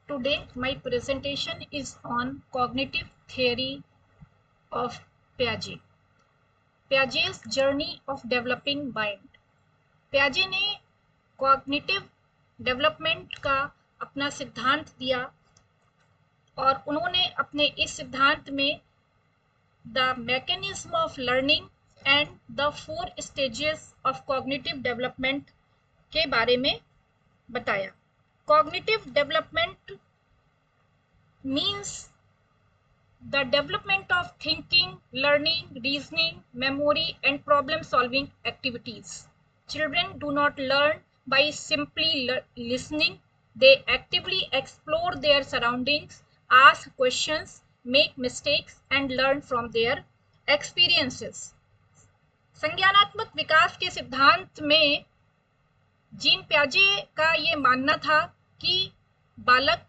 Today my presentation is on cognitive theory of Piaget. Piaget's journey of developing mind. Piaget ने cognitive development का अपना सिद्धांत दिया और उन्होंने अपने इस सिद्धांत में the mechanism of learning and the 4 stages of cognitive development के बारे में बताया. Cognitive development means the development of thinking, learning, reasoning, memory, and problem solving activities. Children do not learn by simply listening. They actively explore their surroundings, ask questions, make mistakes, and learn from their experiences. संज्ञानात्मक विकास के सिद्धांत में gene प्याजे का ये मानना था कि बालक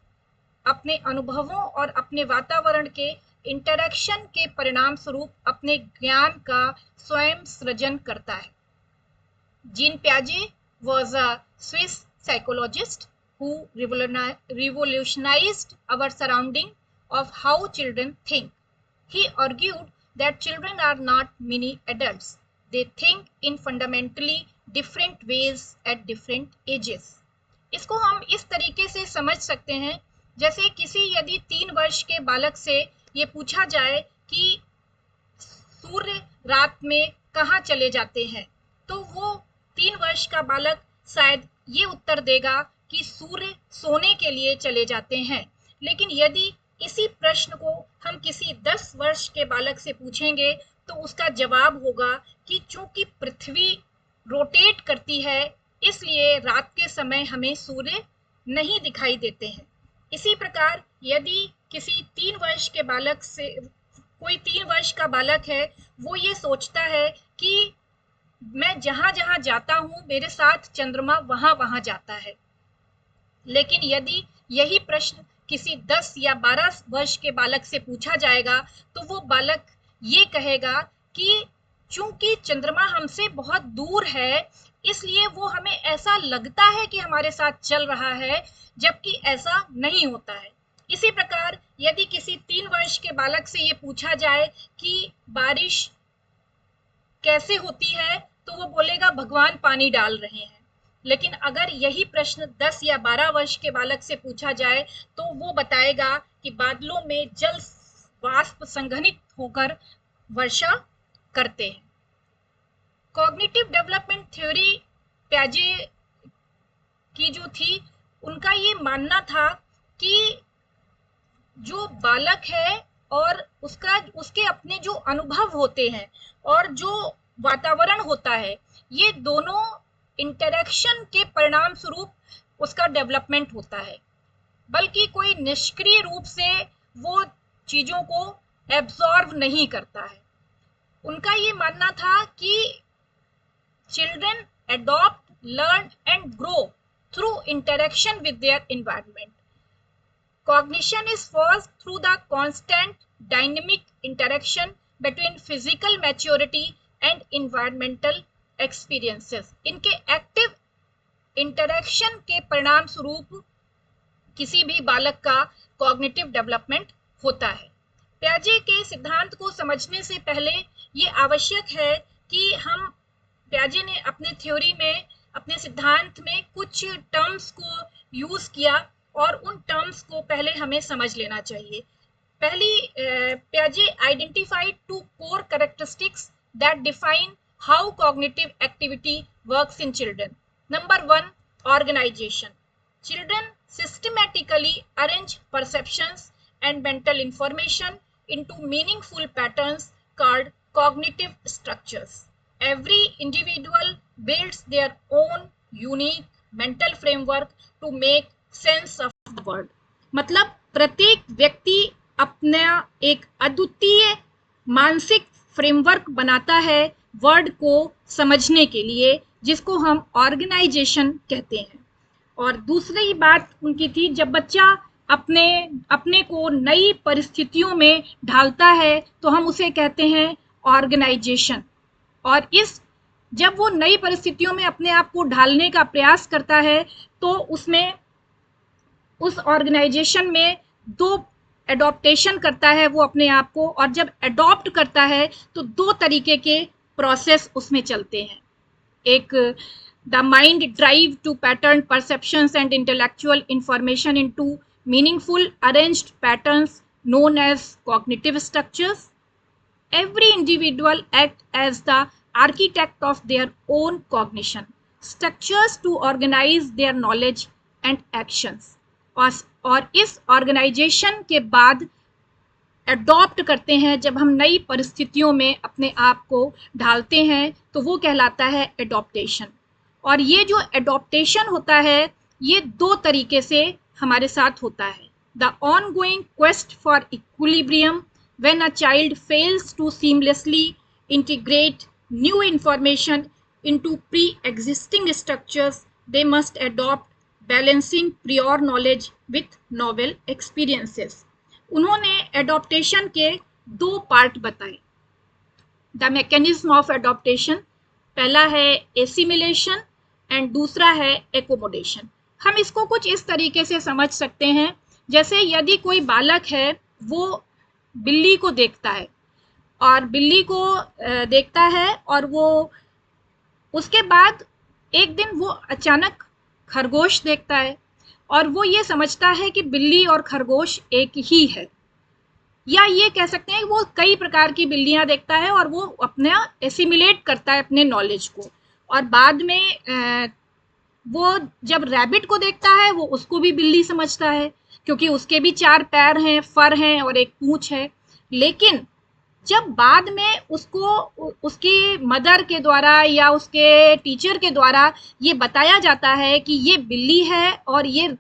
अपने अनुभवों और अपने वातावरण के इंटरैक्शन के परिणाम स्वरूप अपने ज्ञान का स्वयं सृजन करता है. जीन प्याजे was a Swiss psychologist who revolutionized our surrounding of how children think. He argued that children are not mini adults. They think in fundamentally different ways at different ages. इसको हम इस तरीके से समझ सकते हैं जैसे किसी यदि 3 वर्ष के बालक से ये पूछा जाए कि सूर्य रात में कहाँ चले जाते हैं, तो वो 3 वर्ष का बालक शायद ये उत्तर देगा कि सूर्य सोने के लिए चले जाते हैं. लेकिन यदि इसी प्रश्न को हम किसी 10 वर्ष के बालक से पूछेंगे तो उसका जवाब होगा कि चूंकि पृथ्वी रोटेट करती है इसलिए रात के समय हमें सूर्य नहीं दिखाई देते हैं. इसी प्रकार यदि किसी 3 वर्ष के बालक से कोई 3 वर्ष का बालक है, वो ये सोचता है कि मैं जहां जहां जाता हूं मेरे साथ चंद्रमा वहां वहां जाता है. लेकिन यदि यही प्रश्न किसी 10 या 12 वर्ष के बालक से पूछा जाएगा तो वो बालक ये कहेगा कि चूंकि चंद्रमा हमसे बहुत दूर है इसलिए वो हमें ऐसा लगता है कि हमारे साथ चल रहा है, जबकि ऐसा नहीं होता है. इसी प्रकार यदि किसी 3 वर्ष के बालक से ये पूछा जाए कि बारिश कैसे होती है तो वो बोलेगा भगवान पानी डाल रहे हैं. लेकिन अगर यही प्रश्न 10 या 12 वर्ष के बालक से पूछा जाए तो वो बताएगा कि बादलों में जल वाष्प संघनित होकर वर्षा करते हैं. कॉग्निटिव डेवलपमेंट थ्योरी प्याजे की जो थी उनका ये मानना था कि जो बालक है और उसके अपने जो अनुभव होते हैं और जो वातावरण होता है ये दोनों इंटरैक्शन के परिणाम स्वरूप उसका डेवलपमेंट होता है, बल्कि कोई निष्क्रिय रूप से वो चीजों को एब्जॉर्व नहीं करता है. उनका ये मानना था कि children adopt, learn and grow through interaction with their environment. Cognition is forged through the constant dynamic interaction between physical maturity and environmental experiences. इनके एक्टिव इंटरैक्शन के परिणाम स्वरूप किसी भी बालक का कॉग्निटिव डेवलपमेंट होता है. प्याजे के सिद्धांत को समझने से पहले ये आवश्यक है कि हम प्याजे ने अपने थ्योरी में अपने सिद्धांत में कुछ टर्म्स को यूज किया और उन टर्म्स को पहले हमें समझ लेना चाहिए. पहली प्याजे identified 2 core characteristics that define how cognitive activity works in children. Number 1, organisation. Children systematically arrange perceptions and mental information into meaningful patterns called cognitive structures. Every individual builds their own unique mental framework to make sense of the world. मतलब प्रत्येक व्यक्ति अपना एक अद्वितीय मानसिक framework बनाता है word को समझने के लिए, जिसको हम ऑर्गेनाइजेशन कहते हैं. और दूसरी बात उनकी थी, जब बच्चा अपने को नई परिस्थितियों में ढालता है तो हम उसे कहते हैं ऑर्गेनाइजेशन. और जब वो नई परिस्थितियों में अपने आप को ढालने का प्रयास करता है तो उसमें उस ऑर्गेनाइजेशन में दो एडॉप्टेशन करता है वो अपने आप को, और जब एडॉप्ट करता है तो दो तरीके के प्रोसेस उसमें चलते हैं। एक the mind drive to pattern perceptions and intellectual information into meaningful arranged patterns known as cognitive structures. Every individual act as the architect of their own cognition, structures to organize their knowledge and actions. और इस organisation के बाद adopt करते हैं, जब हम नई परिस्थितियों में अपने आप को ढालते हैं तो वो कहलाता है एडॉप्टेशन। और ये जो एडॉप्टेशन होता है ये दो तरीके से हमारे साथ होता है। The ongoing quest for equilibrium, when a child fails to seamlessly integrate new information into pre-existing structures, they must adopt balancing prior knowledge with novel experiences. उन्होंने एडॉप्टेशन के दो पार्ट बताए। द मैकेनिज्म ऑफ एडॉप्टेशन, पहला है assimilation and दूसरा है accommodation. हम इसको कुछ इस तरीके से समझ सकते हैं, जैसे यदि कोई बालक है वो बिल्ली को देखता है और बिल्ली को देखता है और वो उसके बाद एक दिन वो अचानक खरगोश देखता है और वो ये समझता है कि बिल्ली और खरगोश एक ही है, या ये कह सकते हैं कि वो कई प्रकार की बिल्लियां देखता है और वो अपना एसिमिलेट करता है अपने नॉलेज को। और बाद में वो जब रैबिट को देखता है वो उसको भी बिल्ली समझता है, क्योंकि उसके भी 4 पैर हैं, फर हैं और एक पूंछ है। लेकिन जब बाद में उसको उसकी मदर के द्वारा या उसके टीचर के द्वारा ये बताया जाता है कि ये बिल्ली है और ये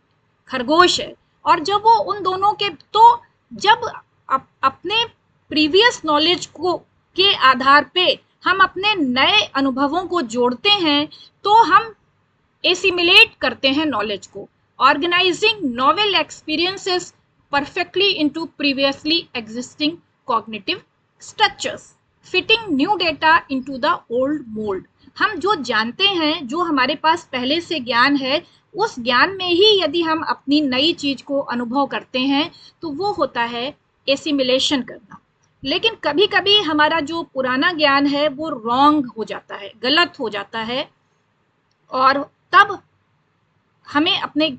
खरगोश है, और जब वो उन दोनों के तो जब अपने प्रीवियस नॉलेज को के आधार पे हम अपने नए अनुभवों को जोड़ते हैं तो हम एसिमिलेट करते हैं नॉलेज को। Organising novel experiences perfectly into previously existing cognitive structures, fitting new data into the old mould. हम जो जानते हैं, जो हमारे पास पहले से ज्ञान है, उस ज्ञान में ही यदि हम अपनी नई चीज को अनुभव करते हैं तो वो होता है एसिमिलेशन करना। लेकिन कभी कभी हमारा जो पुराना ज्ञान है वो रॉन्ग हो जाता है, गलत हो जाता है, और तब हमें अपने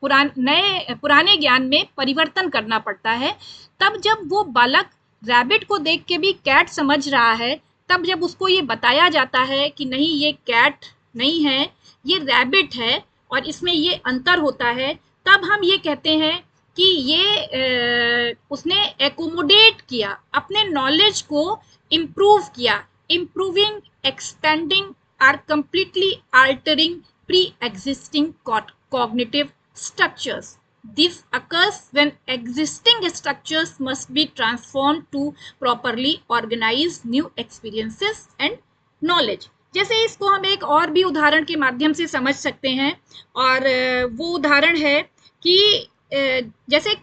पुराने ज्ञान में परिवर्तन करना पड़ता है। तब जब वो बालक रैबिट को देख के भी कैट समझ रहा है, तब जब उसको ये बताया जाता है कि नहीं ये कैट नहीं है, ये रैबिट है और इसमें ये अंतर होता है, तब हम ये कहते हैं कि ये उसने एकोमोडेट किया, अपने नॉलेज को इम्प्रूव किया। Improving, expanding or completely altering pre-existing cognitive structures. This occurs when existing structures must be transformed to properly organize new experiences and knowledge. जैसे इसको हम एक और भी उदाहरण के माध्यम से समझ सकते हैं, और वो उदाहरण है कि जैसे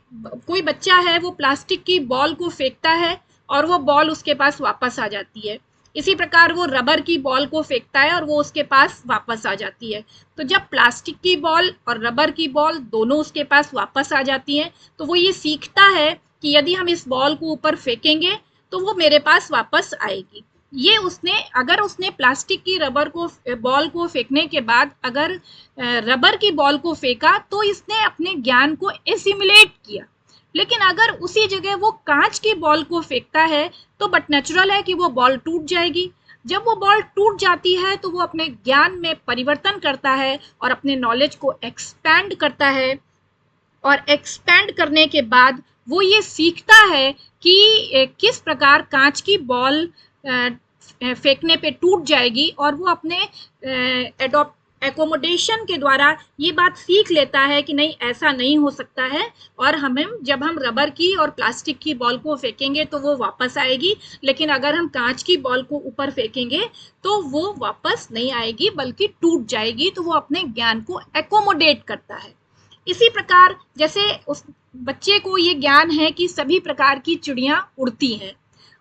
कोई बच्चा है वो प्लास्टिक की बॉल को फेंकता है और वो बॉल उसके पास वापस आ जाती है। इसी प्रकार वो रबर की बॉल को फेंकता है और वो उसके पास वापस आ जाती है। तो जब प्लास्टिक की बॉल और रबर की बॉल दोनों उसके पास वापस आ जाती हैं तो वो ये सीखता है कि यदि हम इस बॉल को ऊपर फेंकेंगे तो वो मेरे पास वापस आएगी। ये अगर उसने प्लास्टिक की बॉल को फेंकने के बाद अगर रबर की बॉल को फेंका तो इसने अपने ज्ञान को एसिमिलेट किया। लेकिन अगर उसी जगह वो कांच की बॉल को फेंकता है तो बट नेचुरल है कि वो बॉल टूट जाएगी। जब वो बॉल टूट जाती है तो वो अपने ज्ञान में परिवर्तन करता है और अपने नॉलेज को एक्सपैंड करता है, और एक्सपैंड करने के बाद वो ये सीखता है कि किस प्रकार कांच की बॉल फेंकने पे टूट जाएगी, और वो अपने एकोमोडेशन के द्वारा ये बात सीख लेता है कि नहीं ऐसा नहीं हो सकता है, और जब हम रबर की और प्लास्टिक की बॉल को फेंकेंगे तो वो वापस आएगी, लेकिन अगर हम कांच की बॉल को ऊपर फेंकेंगे तो वो वापस नहीं आएगी बल्कि टूट जाएगी। तो वो अपने ज्ञान को एकोमोडेट करता है। इसी प्रकार जैसे उस बच्चे को ये ज्ञान है कि सभी प्रकार की चिड़ियां उड़ती हैं,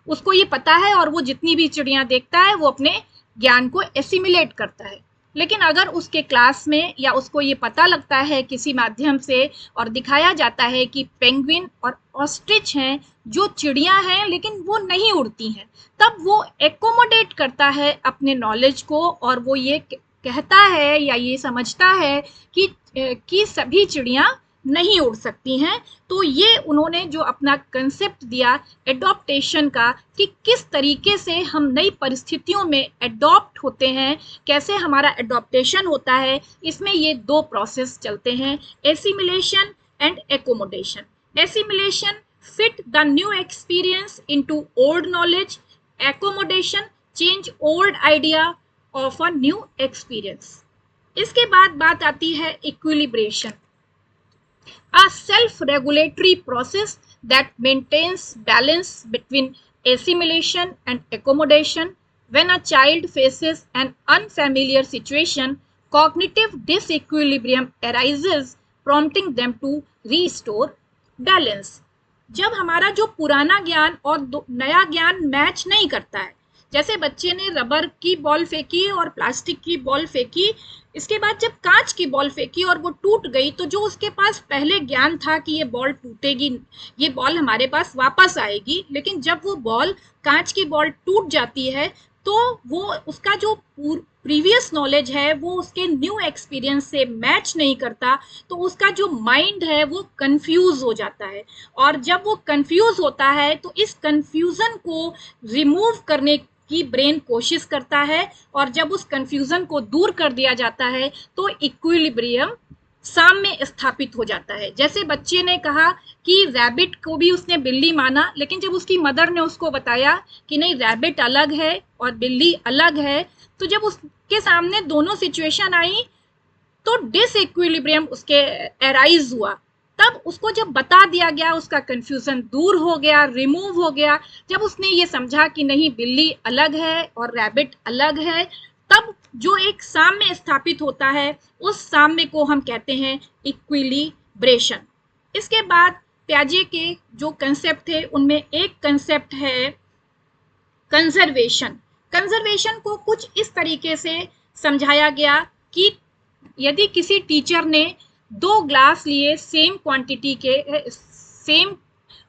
उसको ये पता है, और वो जितनी भी चिड़ियां देखता है वो अपने ज्ञान को एसिमिलेट करता है। लेकिन अगर उसके क्लास में या उसको ये पता लगता है किसी माध्यम से और दिखाया जाता है कि पेंगुइन और ऑस्ट्रिच हैं जो चिड़िया हैं लेकिन वो नहीं उड़ती हैं, तब वो एकोमोडेट करता है अपने नॉलेज को और वो ये कहता है या ये समझता है कि सभी चिड़िया नहीं उड़ सकती हैं। तो ये उन्होंने जो अपना कंसेप्ट दिया एडॉप्टेशन का कि किस तरीके से हम नई परिस्थितियों में एडॉप्ट होते हैं, कैसे हमारा एडॉप्टेशन होता है, इसमें ये दो प्रोसेस चलते हैं, assimilation and accommodation. Assimilation fit the new experience into old knowledge, accommodation change old idea of a new experience। इसके बाद बात आती है equilibration, a self-regulatory process that maintains balance between assimilation and accommodation. When a child faces an unfamiliar situation, cognitive disequilibrium arises, prompting them to restore balance। जब हमारा जो पुराना ज्ञान और नया ज्ञान मैच नहीं करता है, जैसे बच्चे ने रबर की बॉल फेंकी और प्लास्टिक की बॉल फेंकी, इसके बाद जब कांच की बॉल फेंकी और वो टूट गई, तो जो उसके पास पहले ज्ञान था कि ये बॉल टूटेगी, ये बॉल हमारे पास वापस आएगी, लेकिन जब वो बॉल कांच की बॉल टूट जाती है तो वो उसका जो प्रीवियस नॉलेज है वो उसके न्यू एक्सपीरियंस से मैच नहीं करता, तो उसका जो माइंड है वो कंफ्यूज हो जाता है। और जब वो कंफ्यूज होता है तो इस कंफ्यूजन को रिमूव करने की ब्रेन कोशिश करता है, और जब उस कंफ्यूजन को दूर कर दिया जाता है तो इक्विलिब्रियम साम्य स्थापित हो जाता है। जैसे बच्चे ने कहा कि रैबिट को भी उसने बिल्ली माना, लेकिन जब उसकी मदर ने उसको बताया कि नहीं रैबिट अलग है और बिल्ली अलग है, तो जब उसके सामने दोनों सिचुएशन आई तो डिसइक्विलिब्रियम उसके एराइज हुआ। तब उसको जब बता दिया गया, उसका कंफ्यूजन दूर हो गया, रिमूव हो गया। जब उसने ये समझा कि नहीं बिल्ली अलग है और रैबिट अलग है, तब जो एक साम्य स्थापित होता है, उस साम्य को हम कहते हैं इक्विलिब्रेशन। इसके बाद प्याजे के जो कंसेप्ट थे उनमें एक कंसेप्ट है कंजर्वेशन। कंजर्वेशन को कुछ इस तरीके से समझाया गया कि यदि किसी टीचर ने 2 ग्लास लिए सेम क्वांटिटी के, सेम,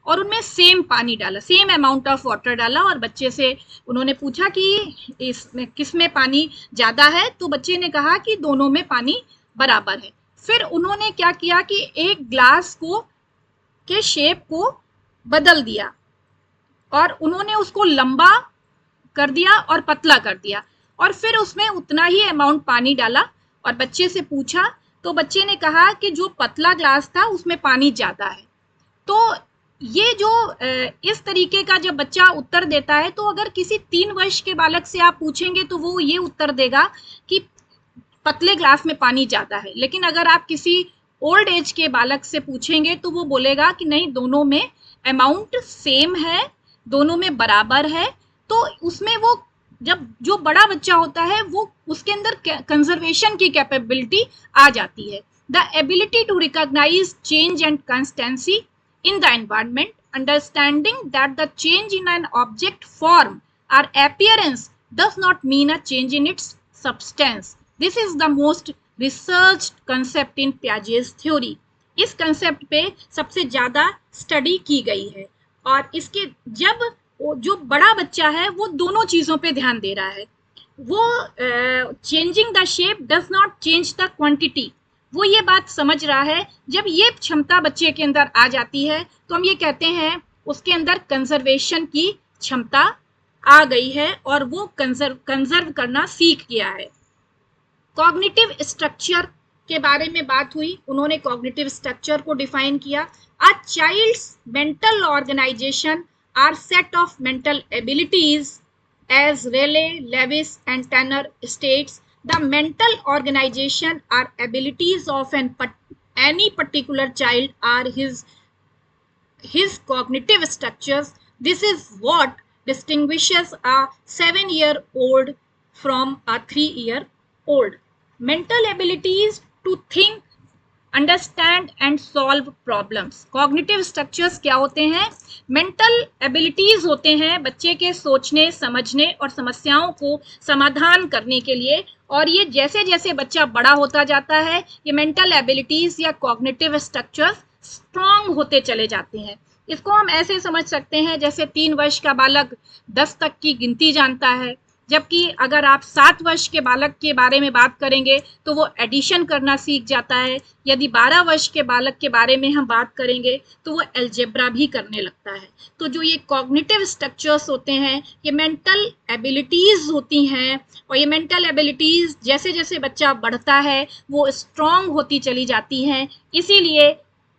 और उनमें सेम पानी डाला, सेम अमाउंट ऑफ वाटर डाला, और बच्चे से उन्होंने पूछा कि इसमें किस में पानी ज़्यादा है, तो बच्चे ने कहा कि दोनों में पानी बराबर है। फिर उन्होंने क्या किया कि एक ग्लास को के शेप को बदल दिया और उन्होंने उसको लंबा कर दिया और पतला कर दिया, और फिर उसमें उतना ही अमाउंट पानी डाला और बच्चे से पूछा, तो बच्चे ने कहा कि जो पतला ग्लास था उसमें पानी ज़्यादा है। तो ये जो इस तरीके का जब बच्चा उत्तर देता है, तो अगर किसी 3 वर्ष के बालक से आप पूछेंगे तो वो ये उत्तर देगा कि पतले ग्लास में पानी ज़्यादा है, लेकिन अगर आप किसी ओल्ड एज के बालक से पूछेंगे तो वो बोलेगा कि नहीं दोनों में अमाउंट सेम है, दोनों में बराबर है। तो उसमें वो जब जो बड़ा बच्चा होता है वो उसके अंदर कंजर्वेशन की कैपेबिलिटी आ जाती है। The ability to recognise change and constancy in the environment, understanding that the change in an object form or appearance does not mean a change in its substance. This is the most researched concept in Piaget's theory. इस concept पे सबसे ज़्यादा study की गई है, और इसके जब जो बड़ा बच्चा है वो दोनों चीज़ों पे ध्यान दे रहा है, वो changing the shape does not change the quantity, वो ये बात समझ रहा है। जब ये क्षमता बच्चे के अंदर आ जाती है तो हम ये कहते हैं उसके अंदर कंजर्वेशन की क्षमता आ गई है और वो कंजर्व करना सीख गया है। कॉग्निटिव स्ट्रक्चर के बारे में बात हुई, उन्होंने कॉग्निटिव स्ट्रक्चर को डिफाइन किया। A child's mental organisation are set of mental abilities as Rayleigh, Lewis and Tanner states, the mental organization or abilities of any particular child are his cognitive structures. This is what distinguishes a 7-year-old from a 3-year-old. Mental abilities to think understand and solve problems. Cognitive structures क्या होते हैं? Mental abilities होते हैं बच्चे के सोचने, समझने और समस्याओं को समाधान करने के लिए। और ये जैसे जैसे बच्चा बड़ा होता जाता है, ये मेंटल एबिलिटीज या कॉग्निटिव स्ट्रक्चर्स स्ट्रॉन्ग होते चले जाते हैं। इसको हम ऐसे समझ सकते हैं जैसे 3 वर्ष का बालक 10 तक की गिनती जानता है, जबकि अगर आप 7 वर्ष के बालक के बारे में बात करेंगे तो वो एडिशन करना सीख जाता है। यदि 12 वर्ष के बालक के बारे में हम बात करेंगे तो वो अलजेब्रा भी करने लगता है। तो जो ये कॉग्निटिव स्ट्रक्चर्स होते हैं, ये मेंटल एबिलिटीज होती हैं, और ये मेंटल एबिलिटीज जैसे जैसे बच्चा बढ़ता है वो स्ट्रॉन्ग होती चली जाती हैं। इसीलिए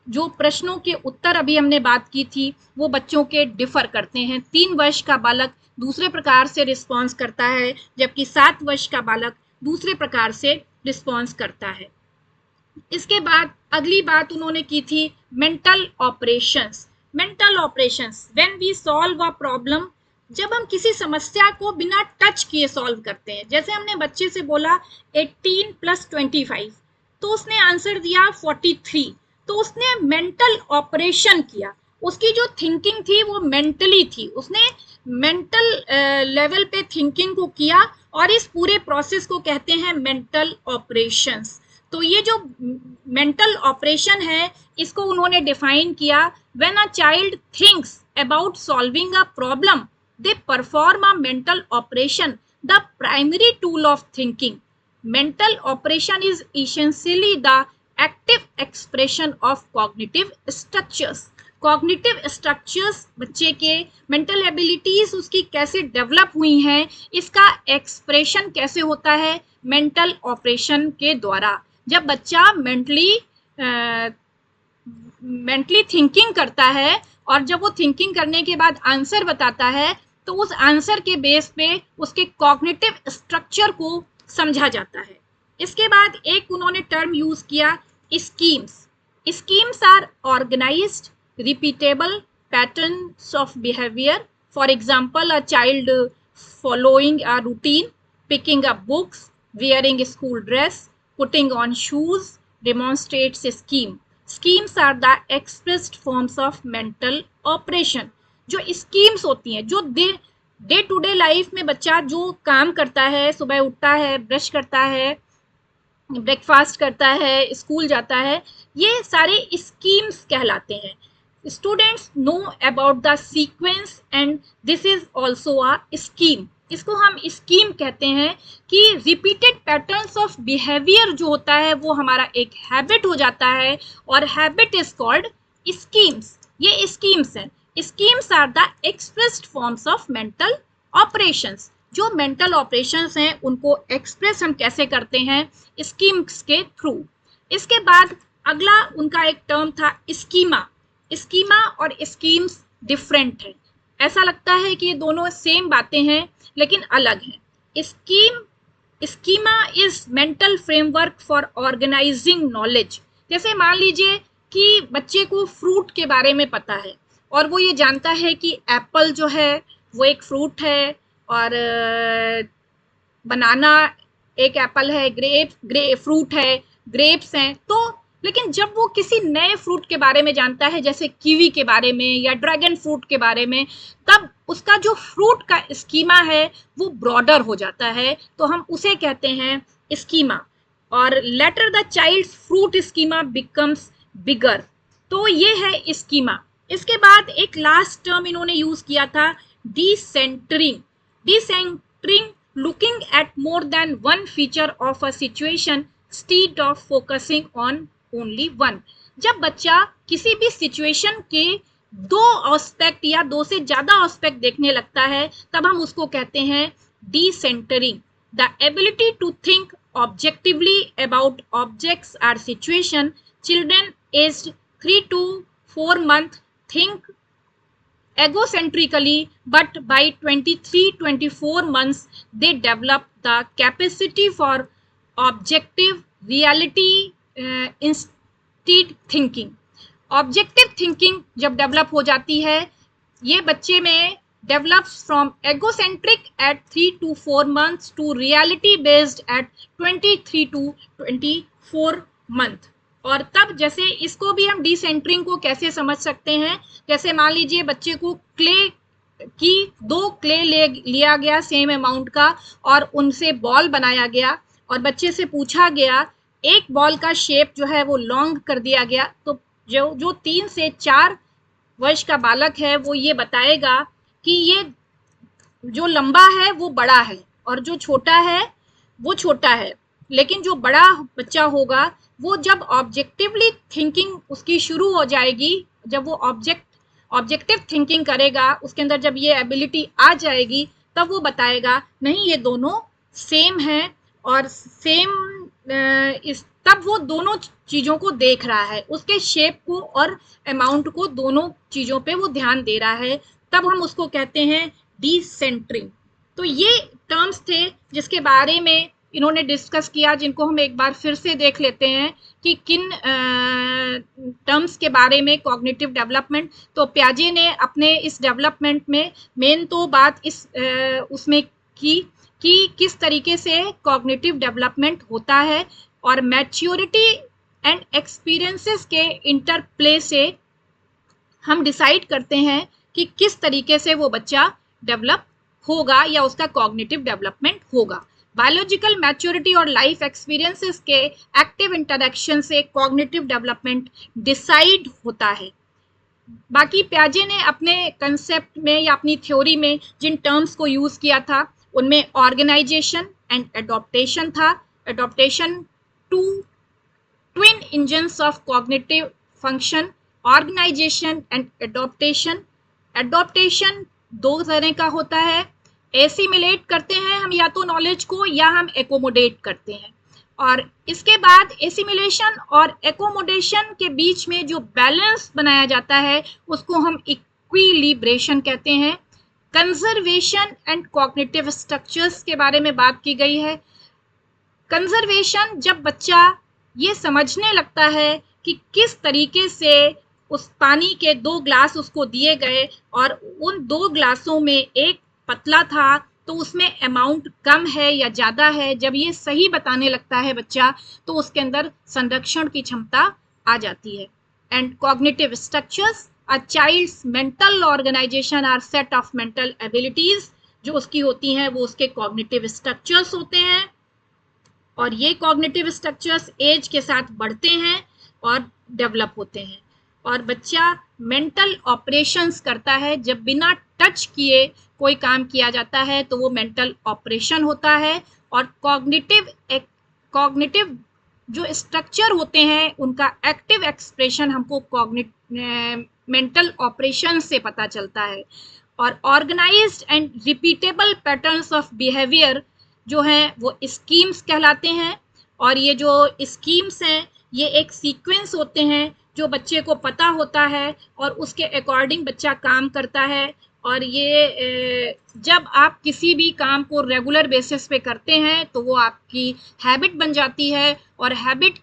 जो प्रश्नों के उत्तर अभी हमने बात की थी वो बच्चों के डिफर करते हैं। 3 वर्ष का बालक दूसरे प्रकार से रिस्पॉन्स करता है, जबकि 7 वर्ष का बालक दूसरे प्रकार से रिस्पॉन्स करता है। इसके बाद अगली बात उन्होंने की थी mental operations. Mental operations, when we solve a problem, जब हम किसी समस्या को बिना टच किए सॉल्व करते हैं। जैसे हमने बच्चे से बोला 18 + 25, तो उसने आंसर दिया 43, तो उसने मेंटल ऑपरेशन किया। उसकी जो थिंकिंग थी वो मेंटली थी, उसने मेंटल लेवल पे थिंकिंग को किया, और इस पूरे प्रोसेस को कहते हैं मेंटल ऑपरेशंस। तो ये जो मेंटल ऑपरेशन है इसको उन्होंने डिफाइन किया, when a child thinks about solving a problem they perform a mental operation, the primary tool of thinking. Mental operation is essentially the active expression of cognitive structures. Cognitive structures बच्चे के, mental abilities उसकी कैसे develop हुई हैं, इसका expression कैसे होता है? मेंटल ऑपरेशन के द्वारा। जब बच्चा मेंटली थिंकिंग करता है, और जब वो थिंकिंग करने के बाद आंसर बताता है, तो उस आंसर के बेस पे उसके कॉग्निटिव स्ट्रक्चर को समझा जाता है। इसके बाद एक उन्होंने टर्म यूज किया, schemes. Schemes are organised repeatable patterns of behavior. For example, a child following a routine, picking up books, wearing a school dress, putting on shoes demonstrates a scheme. Schemes are the expressed forms of mental operation. जो schemes होती हैं, जो day to day life में बच्चा जो काम करता है, सुबह उठता है, ब्रश करता है, ब्रेकफास्ट करता है, स्कूल जाता है, ये सारे स्कीम्स कहलाते हैं। Students know about the sequence and this is also a scheme. इसको हम स्कीम कहते हैं कि रिपीटेड पैटर्न्स ऑफ बिहेवियर जो होता है वो हमारा एक हैबिट हो जाता है, और हैबिट इज कॉल्ड स्कीम्स। ये स्कीम्स हैं। Schemes are the expressed forms of mental operations. जो मेंटल ऑपरेशंस हैं उनको एक्सप्रेस हम कैसे करते हैं? स्कीम्स के थ्रू। इसके बाद अगला उनका एक टर्म था स्कीमा। स्कीमा और स्कीम्स डिफरेंट है। ऐसा लगता है कि ये दोनों सेम बातें हैं लेकिन अलग हैं। Schema is mental framework for organising knowledge. जैसे मान लीजिए कि बच्चे को फ्रूट के बारे में पता है, और वो ये जानता है कि एप्पल जो है वो एक फ्रूट है, और बनाना एक एप्पल है, ग्रेप फ्रूट है, ग्रेप्स हैं। तो लेकिन जब वो किसी नए फ्रूट के बारे में जानता है, जैसे कीवी के बारे में या ड्रैगन फ्रूट के बारे में, तब उसका जो फ्रूट का स्कीमा है वो ब्रॉडर हो जाता है, तो हम उसे कहते हैं स्कीमा। और later the child's fruit schema becomes bigger. तो ये है स्कीमा। इसके बाद एक लास्ट टर्म इन्होंने यूज किया था, decentering. Decentering, looking at more than one feature of a situation instead of focusing on only one. जब बच्चा किसी भी सिचुएशन के 2 एस्पेक्ट या 2 से ज्यादा एस्पेक्ट देखने लगता है, तब हम उसको कहते हैं decentering. The ability to think objectively about objects or situation. Children aged 3 to 4 months think egocentrically, but by 23-24 months they develop the capacity for objective reality instead thinking. Objective thinking जब develop हो जाती है, ये बच्चे में develops from egocentric at 3 to 4 months to reality based at 23 to 24 months। और तब जैसे इसको भी हम डिसेंटरिंग को कैसे समझ सकते हैं, जैसे मान लीजिए बच्चे को क्ले की 2 क्ले लिया गया सेम अमाउंट का और उनसे बॉल बनाया गया और बच्चे से पूछा गया, एक बॉल का शेप जो है वो लॉन्ग कर दिया गया, तो जो 3 से 4 वर्ष का बालक है वो ये बताएगा कि ये जो लंबा है वो बड़ा है और जो छोटा है वो छोटा है। लेकिन जो बड़ा बच्चा होगा वो जब ऑब्जेक्टिवली थिंकिंग उसकी शुरू हो जाएगी, जब वो ऑब्जेक्टिव थिंकिंग करेगा, उसके अंदर जब ये एबिलिटी आ जाएगी, तब वो बताएगा नहीं ये दोनों सेम है और सेम तब वो दोनों चीजों को देख रहा है, उसके शेप को और अमाउंट को, दोनों चीजों पे वो ध्यान दे रहा है, तब हम उसको कहते हैं डिसेंटरिंग। तो ये टर्म्स थे जिसके बारे में इन्होंने डिस्कस किया, जिनको हम एक बार फिर से देख लेते हैं कि किन टर्म्स के बारे में कॉग्निटिव डेवलपमेंट। तो प्याजे ने अपने इस डेवलपमेंट में मेन तो बात इस उसमें की कि किस तरीके से कॉग्निटिव डेवलपमेंट होता है और मैच्योरिटी एंड एक्सपीरियंसेस के इंटरप्ले से हम डिसाइड करते हैं कि किस तरीके से वो बच्चा डेवलप होगा या उसका कॉग्निटिव डेवलपमेंट होगा। बायोलॉजिकल मैच्योरिटी और लाइफ एक्सपीरियंसेस के एक्टिव इंटरेक्शन से कॉग्निटिव डेवलपमेंट डिसाइड होता है। बाकी प्याजे ने अपने कंसेप्ट में या अपनी थ्योरी में जिन टर्म्स को यूज किया था उनमें ऑर्गेनाइजेशन एंड एडॉप्टेशन था। Adaptation to twin engines of cognitive function, organisation and adaptation. Adaptation 2 तरह का होता है, एसिमिलेट करते हैं हम या तो नॉलेज को या हम एकोमोडेट करते हैं, और इसके बाद एसिमिलेशन और एकोमोडेशन के बीच में जो बैलेंस बनाया जाता है उसको हम इक्विलिब्रेशन कहते हैं। कंजर्वेशन एंड कॉग्निटिव स्ट्रक्चर्स के बारे में बात की गई है। कंजर्वेशन जब बच्चा ये समझने लगता है कि किस तरीके से उस पानी के 2 ग्लास उसको दिए गए और उन 2 ग्लासों में एक पतला था तो उसमें अमाउंट कम है या ज़्यादा है, जब ये सही बताने लगता है बच्चा तो उसके अंदर संरक्षण की क्षमता आ जाती है। And cognitive structures, a child's mental organisation are set of mental abilities, जो उसकी होती हैं वो उसके कॉग्निटिव स्ट्रक्चर्स होते हैं और ये कॉग्निटिव स्ट्रक्चर्स एज के साथ बढ़ते हैं और डेवलप होते हैं। और बच्चा मेंटल ऑपरेशंस करता है, जब बिना टच किए कोई काम किया जाता है तो वो मेंटल ऑपरेशन होता है। और कॉग्निटिव जो स्ट्रक्चर होते हैं उनका एक्टिव एक्सप्रेशन हमको मेंटल ऑपरेशन से पता चलता है। और organised and repeatable patterns of behaviour जो हैं वो स्कीम्स कहलाते हैं। और ये जो स्कीम्स हैं ये एक सीक्वेंस होते हैं जो बच्चे को पता होता है और उसके अकॉर्डिंग बच्चा काम करता है। और ये जब आप किसी भी काम को रेगुलर बेसिस पे करते हैं तो वो आपकी हैबिट बन जाती है और हैबिट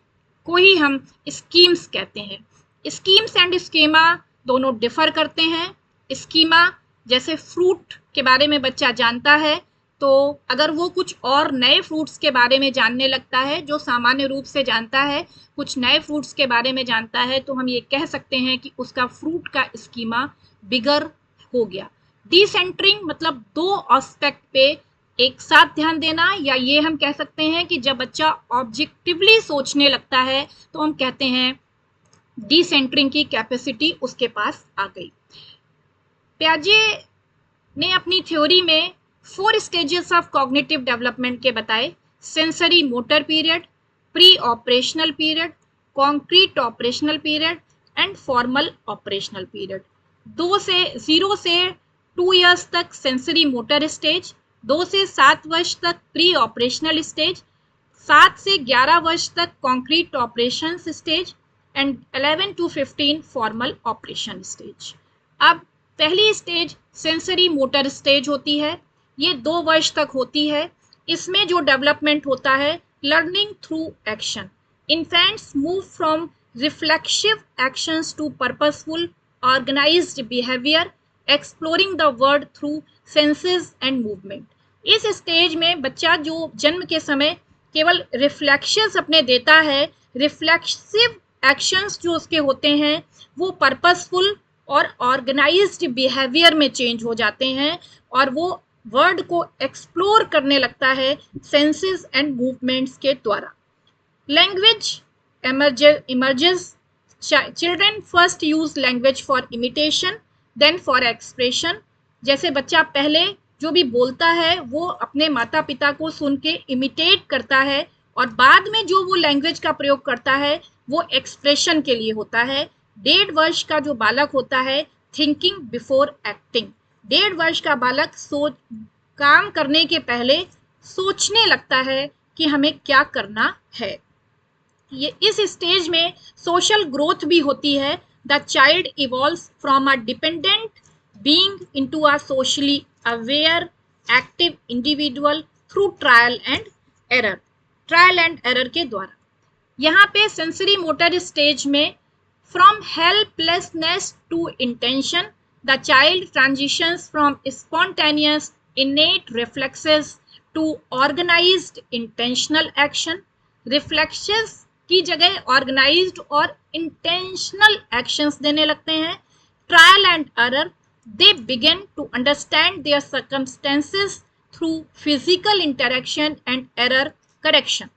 को ही हम स्कीम्स कहते हैं। स्कीम्स एंड स्कीमा दोनों डिफर करते हैं। स्कीमा जैसे फ्रूट के बारे में बच्चा जानता है तो अगर वो कुछ और नए फ्रूट्स के बारे में जानने लगता है, जो सामान्य रूप से जानता है कुछ नए फ्रूट्स के बारे में जानता है, तो हम ये कह सकते हैं कि उसका फ्रूट का स्कीमा बिगर हो गया। डिसेंटरिंग मतलब 2 एस्पेक्ट पे एक साथ ध्यान देना, या ये हम कह सकते हैं कि जब बच्चा ऑब्जेक्टिवली सोचने लगता है तो हम कहते हैं डिसेंटरिंग की कैपेसिटी उसके पास आ गई। प्याजे ने अपनी थ्योरी में 4 स्टेजेस ऑफ कॉग्निटिव डेवलपमेंट के बताए। Sensory motor period, pre operational period, concrete operational period and formal operational period. 0 से 2 इयर्स तक सेंसरी मोटर स्टेज, 2 से 7 वर्ष तक प्री ऑपरेशनल स्टेज, 7 से 11 वर्ष तक concrete operation stage and 11 to 15 formal operation stage. अब पहली स्टेज सेंसरी मोटर स्टेज होती है, ये 2 वर्ष तक होती है। इसमें जो डेवलपमेंट होता है learning through action. Infants move from reflexive actions to purposeful organised behaviour, exploring the world through senses and movement. इस स्टेज में बच्चा जो जन्म के समय केवल रिफ्लेक्शंस अपने देता है, रिफ्लेक्सिव एक्शंस जो उसके होते हैं वो पर्पसफुल और ऑर्गेनाइज्ड बिहेवियर में चेंज हो जाते हैं और वो वर्ल्ड को एक्सप्लोर करने लगता है सेंसेस एंड मूवमेंट्स के द्वारा। Language emerges. Children first use language for imitation, then for expression. जैसे बच्चा पहले जो भी बोलता है वो अपने माता पिता को सुन के इमिटेट करता है और बाद में जो वो लैंग्वेज का प्रयोग करता है वो एक्सप्रेशन के लिए होता है। 1.5 वर्ष का जो बालक होता है थिंकिंग बिफोर एक्टिंग, 1.5 वर्ष का बालक काम करने के पहले सोचने लगता है कि हमें क्या करना है। ये इस स्टेज में सोशल ग्रोथ भी होती है। The child evolves from a dependent being into a socially aware active individual through trial and error के द्वारा। यहाँ पे सेंसरी मोटर स्टेज में from helplessness to intention the child transitions from spontaneous innate reflexes to organized intentional action। Reflexes की जगह organised और intentional actions देने लगते हैं। Trial and error, they begin to understand their circumstances through physical interaction and error correction.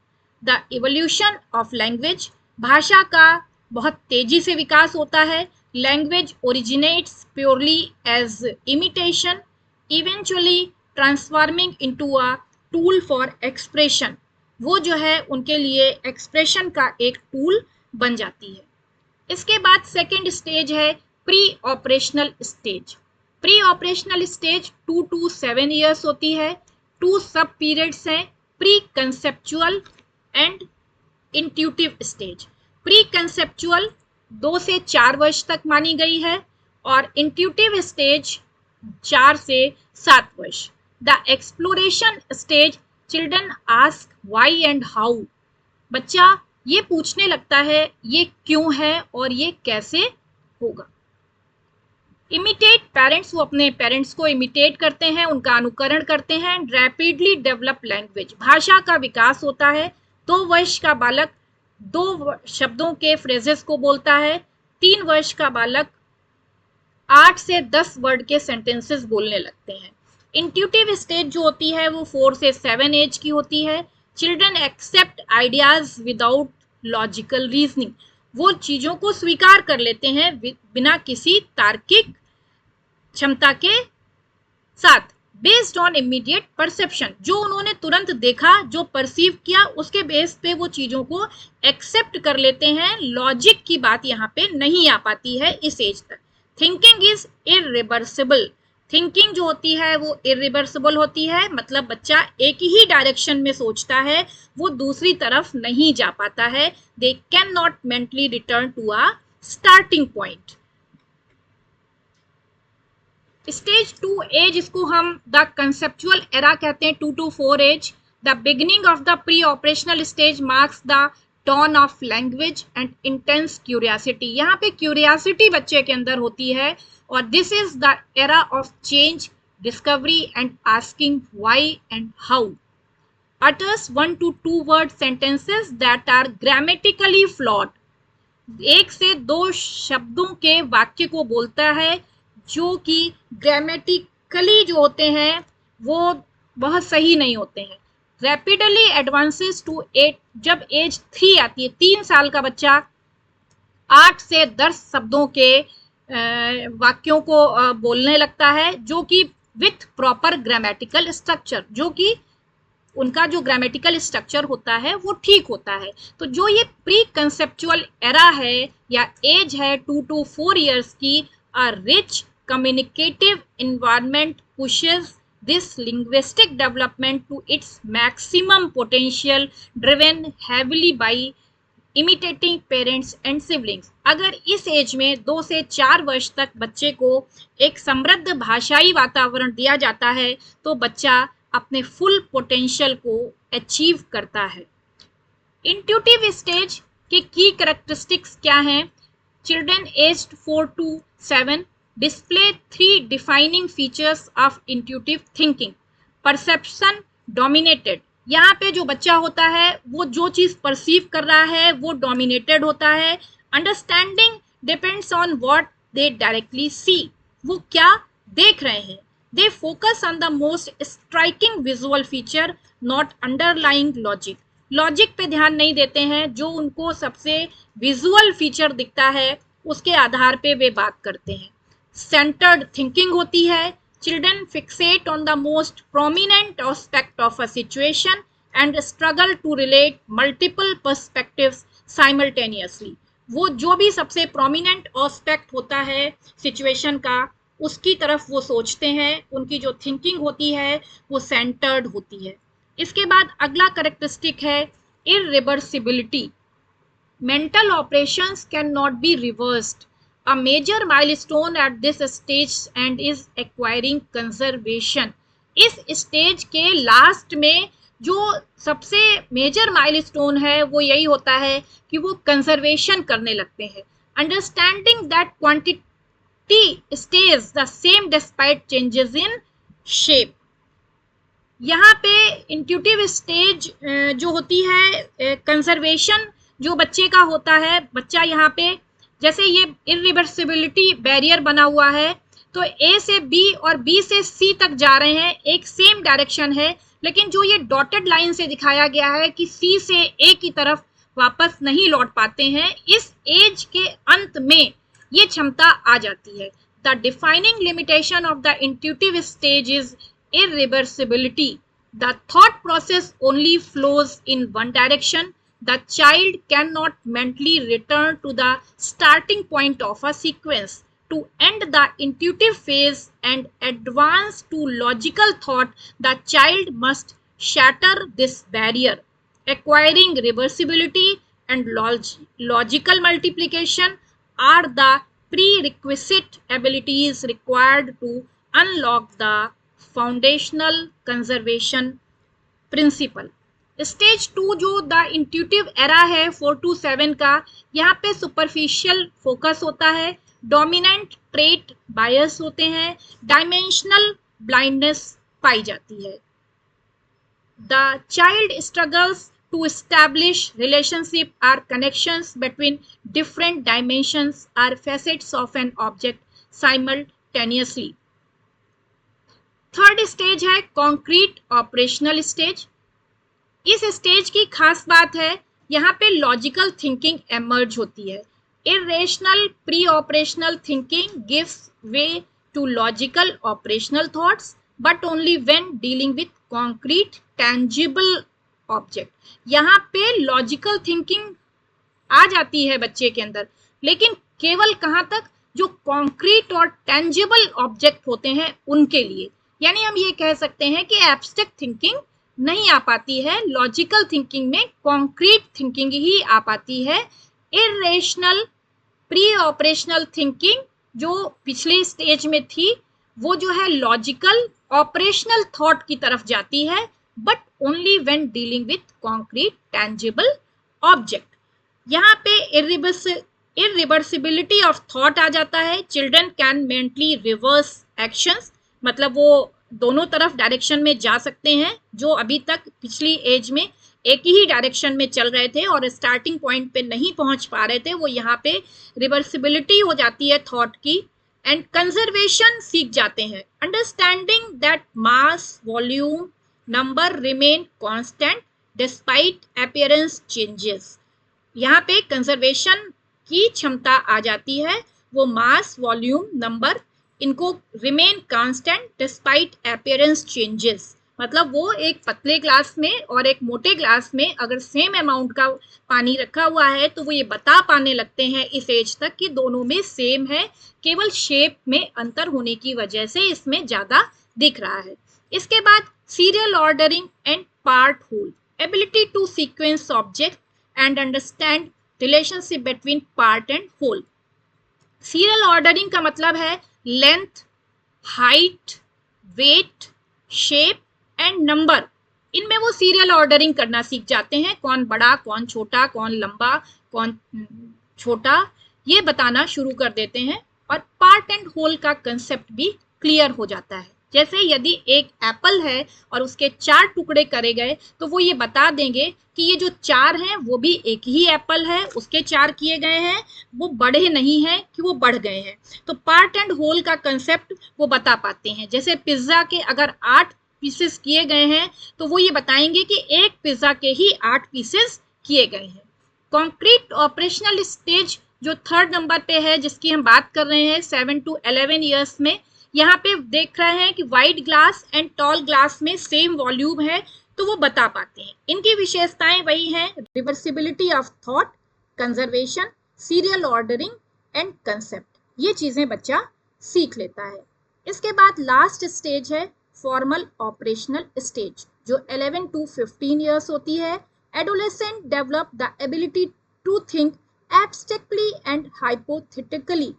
The evolution of language, भाषा का बहुत तेजी से विकास होता है। Language originates purely as imitation, eventually transforming into a tool for expression। वो जो है उनके लिए एक्सप्रेशन का एक टूल बन जाती है। इसके बाद सेकेंड स्टेज है pre operational stage. Pre operational stage 2 to 7 years होती है। 2 सब पीरियड्स हैं, pre conceptual and intuitive stage. Pre conceptual 2 से 4 वर्ष तक मानी गई है और इंट्यूटिव स्टेज 4 से 7 वर्ष। The exploration stage, children ask why and how. बच्चा ये पूछने लगता है ये क्यों है और ये कैसे होगा। इमिटेट पेरेंट्स, वो अपने पेरेंट्स को इमिटेट करते हैं, उनका अनुकरण करते हैं। रैपिडली डेवलप लैंग्वेज, भाषा का विकास होता है। 2 वर्ष का बालक 2 शब्दों के फ्रेजेस को बोलता है। 3 वर्ष का बालक 8 से 10 वर्ड के सेंटेंसेस बोलने लगते हैं। इंट्यूटिव स्टेज जो होती है वो 4 से 7 एज की होती है। Children accept ideas without logical reasoning, वो चीज़ों को स्वीकार कर लेते हैं बिना किसी तार्किक क्षमता के साथ। बेस्ड ऑन इमीडिएट परसेप्शन, जो उन्होंने तुरंत देखा, जो परसीव किया, उसके बेस पे वो चीज़ों को एक्सेप्ट कर लेते हैं। लॉजिक की बात यहाँ पे नहीं आ पाती है इस एज तक। थिंकिंग इज इरिवर्सिबल, थिंकिंग जो होती है वो इरिवर्सिबल होती है, मतलब बच्चा एक ही डायरेक्शन में सोचता है, वो दूसरी तरफ नहीं जा पाता है। They can not mentally return to a starting point. Stage 2 age, इसको हम द कंसेप्चुअल एरा कहते हैं, 2 to 4 age. The beginning of the pre operational stage marks the dawn of language and intense curiosity. यहाँ पे curiosity बच्चे के अंदर होती है और this is the era of change, discovery and asking why and how. Utters 1 to 2 word sentences that are grammatically flawed, 1 से 2 शब्दों के वाक्य को बोलता है जो कि ग्रामेटिकली जो होते हैं वो बहुत सही नहीं होते हैं। रैपिडली एडवांसेस टू 8, जब एज 3 आती है, 3 साल का बच्चा 8 से 10 शब्दों के वाक्यों को बोलने लगता है, जो कि विथ प्रॉपर ग्रामेटिकल स्ट्रक्चर, जो कि उनका जो ग्रामेटिकल स्ट्रक्चर होता है वो ठीक होता है। तो जो ये प्री कंसेप्चुअल एरा है या एज है 2 to 4 ईयर्स की, a rich communicative environment pushes this linguistic development to its maximum potential, driven heavily by imitating parents and siblings। अगर इस एज में 2 से 4 वर्ष तक बच्चे को एक समृद्ध भाषाई वातावरण दिया जाता है तो बच्चा अपने फुल पोटेंशियल को अचीव करता है। इंट्यूटिव स्टेज के की कैरेक्टरिस्टिक्स क्या हैं? Children aged 4 to 7 display 3 defining features of intuitive thinking। perception dominated, यहाँ पे जो बच्चा होता है वो जो चीज़ परसीव कर रहा है वो डोमिनेटेड होता है। Understanding depends on what they directly see, वो क्या देख रहे हैं। They focus on the most striking visual feature, not underlying logic. Logic पे ध्यान नहीं देते हैं, जो उनको सबसे विजुअल फीचर दिखता है उसके आधार पे वे बात करते हैं। सेंटर्ड थिंकिंग होती है। Children fixate on the most prominent aspect of a situation and struggle to relate multiple perspectives simultaneously. वो जो भी सबसे प्रोमिनेंट एस्पेक्ट होता है सिचुएशन का, उसकी तरफ वो सोचते हैं। उनकी जो थिंकिंग होती है वो सेंटर्ड होती है। इसके बाद अगला करेक्टरिस्टिक है irreversibility. Mental operations can not be reversed. A major milestone at this stage and is acquiring conservation. इस स्टेज के लास्ट में जो सबसे मेजर माइलस्टोन है वो यही होता है कि वो कंजर्वेशन करने लगते हैं। Understanding that quantity stage the same despite changes in shape. यहाँ पे इंट्यूटिव स्टेज जो होती है कंजर्वेशन जो बच्चे का होता है, बच्चा यहाँ पे जैसे ये इरिवर्सिबिलिटी बैरियर बना हुआ है तो ए से बी और बी से सी तक जा रहे हैं, एक सेम डायरेक्शन है, लेकिन जो ये डॉटेड लाइन से दिखाया गया है कि सी से ए की तरफ वापस नहीं लौट पाते हैं, इस एज के अंत में ये क्षमता आ जाती है। The defining limitation of the intuitive stage is irreversibility. The thought process only flows in one direction. The child cannot mentally return to the starting point of a sequence. To end the intuitive phase and advance to logical thought, the child must shatter this barrier. Acquiring reversibility and logical multiplication are the prerequisite abilities required to unlock the foundational conservation principle. Stage 2 जो the intuitive era है 4 to 7 का, यहाँ पे superficial focus होता है, dominant trait बायस होते हैं, dimensional blindness पाई जाती है। The child struggles to establish relationship or connections between different dimensions or facets of an object simultaneously. Third stage है कॉन्क्रीट ऑपरेशनल स्टेज। इस स्टेज की खास बात है यहाँ पे लॉजिकल थिंकिंग एमर्ज होती है। Irrational pre operational thinking gives way to logical operational thoughts but only when dealing with concrete tangible object. यहाँ पे लॉजिकल थिंकिंग आ जाती है बच्चे के अंदर, लेकिन केवल कहाँ तक, जो कॉन्क्रीट और टेंजिबल ऑब्जेक्ट होते हैं उनके लिए। यानी हम ये कह सकते हैं कि एब्स्ट्रैक्ट थिंकिंग नहीं आ पाती है, लॉजिकल थिंकिंग में कॉन्क्रीट थिंकिंग ही आ पाती है। इरेशनल प्री ऑपरेशनल थिंकिंग जो पिछले स्टेज में थी वो जो है लॉजिकल ऑपरेशनल थॉट की तरफ जाती है, but only when dealing with concrete tangible object. यहाँ पे इरिवर्सिबिलिटी ऑफ थॉट आ जाता है। Children can mentally reverse actions, मतलब वो दोनों तरफ डायरेक्शन में जा सकते हैं, जो अभी तक पिछली एज में एक ही डायरेक्शन में चल रहे थे और स्टार्टिंग पॉइंट पे नहीं पहुंच पा रहे थे, वो यहाँ पे रिवर्सिबिलिटी हो जाती है थॉट की। एंड कंजर्वेशन सीख जाते हैं। Understanding that mass volume number remain constant despite appearance changes. यहाँ पे कंजर्वेशन की क्षमता आ जाती है, वो मास वॉल्यूम नंबर इनको remain constant despite appearance changes, मतलब वो एक पतले ग्लास में और एक मोटे ग्लास में अगर सेम अमाउंट का पानी रखा हुआ है तो वो ये बता पाने लगते हैं इस एज तक कि दोनों में सेम है, केवल शेप में अंतर होने की वजह से इसमें ज़्यादा दिख रहा है। इसके बाद serial ordering and part whole, ability to sequence object and understand relationship between part and whole. Serial ordering का मतलब है length, height, weight, shape and number, इनमें वो सीरियल ऑर्डरिंग करना सीख जाते हैं। कौन बड़ा, कौन छोटा, कौन लंबा, कौन छोटा, ये बताना शुरू कर देते हैं और पार्ट एंड होल का कंसेप्ट भी क्लियर हो जाता है। जैसे यदि एक एप्पल है और उसके 4 टुकड़े करे गए तो वो ये बता देंगे कि ये जो 4 हैं वो भी एक ही एप्पल है, उसके 4 किए गए हैं, वो बढ़े नहीं हैं कि वो बढ़ गए हैं। तो पार्ट एंड होल का कंसेप्ट वो बता पाते हैं। जैसे पिज्जा के अगर 8 पीसेस किए गए हैं तो वो ये बताएंगे कि एक पिज्जा के ही 8 पीसेस किए गए हैं। कॉन्क्रीट ऑपरेशनल स्टेज जो 3rd नंबर पे है जिसकी हम बात कर रहे हैं 7 to 11 ईयर्स में, यहाँ पे देख रहे हैं कि white glass and tall glass में सेम वॉल्यूम है तो वो बता पाते हैं। इनकी विशेषताएं वही हैं, reversibility of thought, conservation, serial ordering and concept. ये चीजें बच्चा सीख लेता है। इसके बाद लास्ट स्टेज है फॉर्मल ऑपरेशनल स्टेज जो 11 to 15 ईयर्स होती है। Adolescent develop the ability to think abstractly and hypothetically.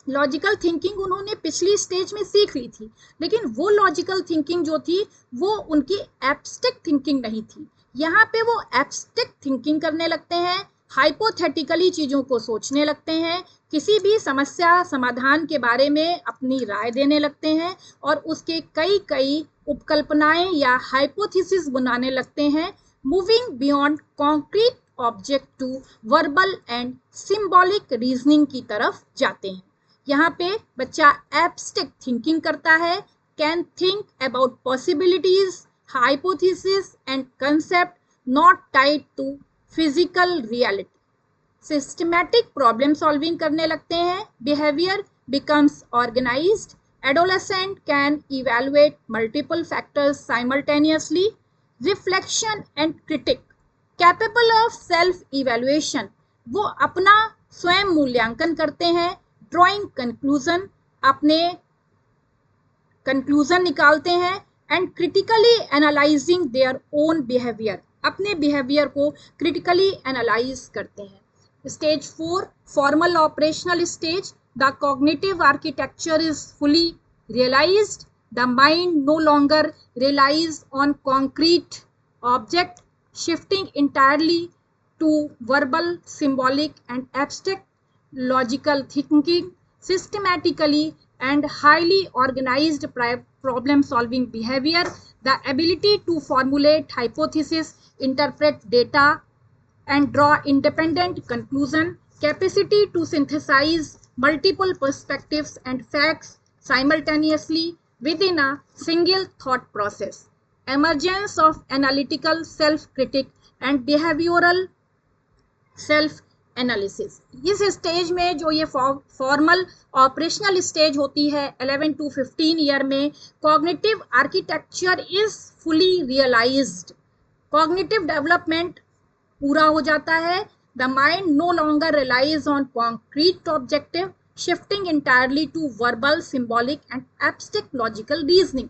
Logical thinking उन्होंने पिछली स्टेज में सीख ली थी, लेकिन वो लॉजिकल थिंकिंग जो थी वो उनकी एब्स्ट्रैक्ट थिंकिंग नहीं थी। यहाँ पे वो एब्स्ट्रैक्ट थिंकिंग करने लगते हैं, हाइपोथेटिकली चीज़ों को सोचने लगते हैं, किसी भी समस्या समाधान के बारे में अपनी राय देने लगते हैं और उसके कई उपकल्पनाएं या हाइपोथेसिस बनाने लगते हैं। Moving beyond concrete object to verbal and symbolic reasoning की तरफ जाते हैं। यहाँ पे बच्चा एब्स्ट्रैक्ट थिंकिंग करता है, can think about possibilities, hypothesis and concept not tied to physical reality. Systematic problem solving करने लगते हैं, behaviour becomes organised, adolescent can evaluate multiple factors simultaneously, reflection and critique, capable of self evaluation, वो अपना स्वयं मूल्यांकन करते हैं, drawing conclusion, अपने कंक्लूजन निकालते हैं, and critically analysing their own behaviour, अपने बिहेवियर को क्रिटिकली एनालाइज करते हैं। Stage 4 formal operational stage, the cognitive architecture is fully realised, the mind no longer relies on concrete object, shifting entirely to verbal, symbolic and abstract logical thinking, systematically and highly organized problem solving behavior, the ability to formulate hypothesis, interpret data and draw independent conclusion, capacity to synthesize multiple perspectives and facts simultaneously within a single thought process, emergence of analytical self-critic and behavioral self-analysis। इस stage में जो ये formal operational stage होती है 11 to 15 year में, cognitive architecture is fully realised, cognitive development पूरा हो जाता है, the mind no longer relies on concrete objective, shifting entirely to verbal, symbolic and abstract logical reasoning,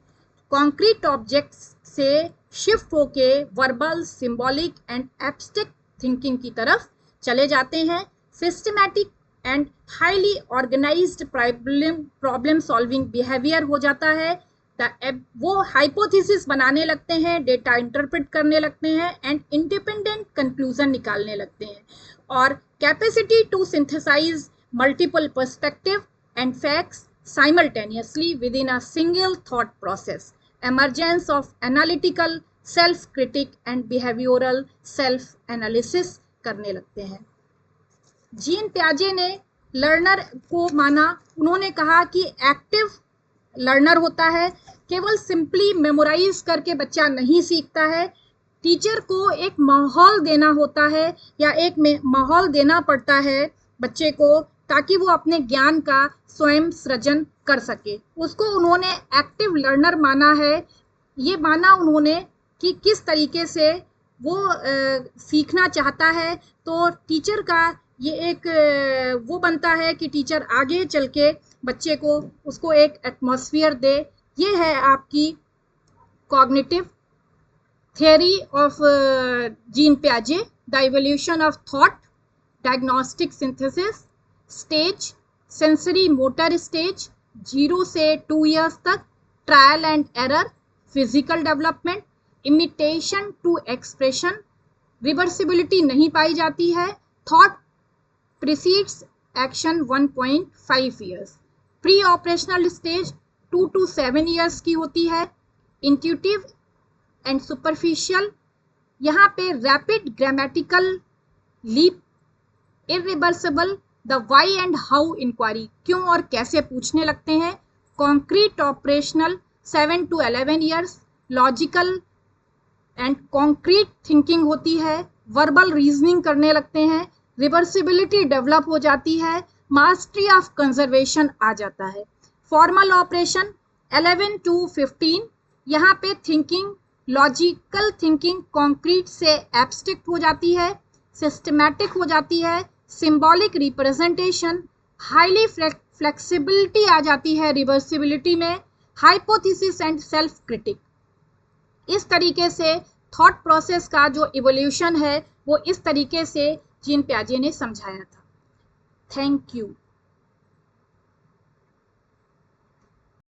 concrete objects से shift होके verbal, symbolic and abstract thinking की तरफ चले जाते हैं। Systematic and highly organised problem solving behaviour हो जाता है, वो हाइपोथेसिस बनाने लगते हैं, डेटा इंटरप्रेट करने लगते हैं एंड इंडिपेंडेंट कंक्लूजन निकालने लगते हैं, और capacity to synthesise multiple perspective and facts simultaneously within a single thought process, emergence of analytical self-critic and behavioral self-analysis करने लगते हैं। जीन प्याजे ने लर्नर को माना, उन्होंने कहा कि एक्टिव लर्नर होता है, केवल सिंपली मेमोराइज करके बच्चा नहीं सीखता है, टीचर को एक माहौल देना होता है या एक माहौल देना पड़ता है बच्चे को ताकि वो अपने ज्ञान का स्वयं सृजन कर सके, उसको उन्होंने एक्टिव लर्नर माना है। ये माना उन्होंने कि किस तरीके से वो सीखना चाहता है, तो टीचर का ये एक वो बनता है कि टीचर आगे चल के बच्चे को उसको एक एटमॉस्फेयर दे। ये है आपकी कॉग्निटिव थियरी ऑफ जीन प्याजे, the evolution of thought, diagnostic synthesis stage, sensory motor stage 0 से 2 ईयर्स तक, trial and error, physical development, imitation to expression, reversibility नहीं पाई जाती है, thought precedes action 1.5 years. Pre operational stage 2 to 7 years की होती है। इंट्यूटिव एंड सुपरफिशियल, यहाँ पे rapid grammatical leap, irreversible, the why and how inquiry, क्यों और कैसे पूछने लगते हैं। Concrete operational 7 to 11 years, logical and concrete thinking होती है, वर्बल रीजनिंग करने लगते हैं, रिवर्सिबिलिटी डेवलप हो जाती है, मास्टरी ऑफ कंजर्वेशन आ जाता है। फॉर्मल ऑपरेशन 11 to 15, यहाँ पे थिंकिंग, लॉजिकल थिंकिंग कॉन्क्रीट से एब्स्ट्रैक्ट हो जाती है, सिस्टमैटिक हो जाती है, सिंबॉलिक रिप्रेजेंटेशन, हाईली फ्लेक्सिबिलिटी आ जाती है रिवर्सिबिलिटी में, हाइपोथेसिस एंड सेल्फ क्रिटिक। इस तरीके से थॉट प्रोसेस का जो इवोल्यूशन है वो इस तरीके से जीन पियाजे ने समझाया था। Thank you.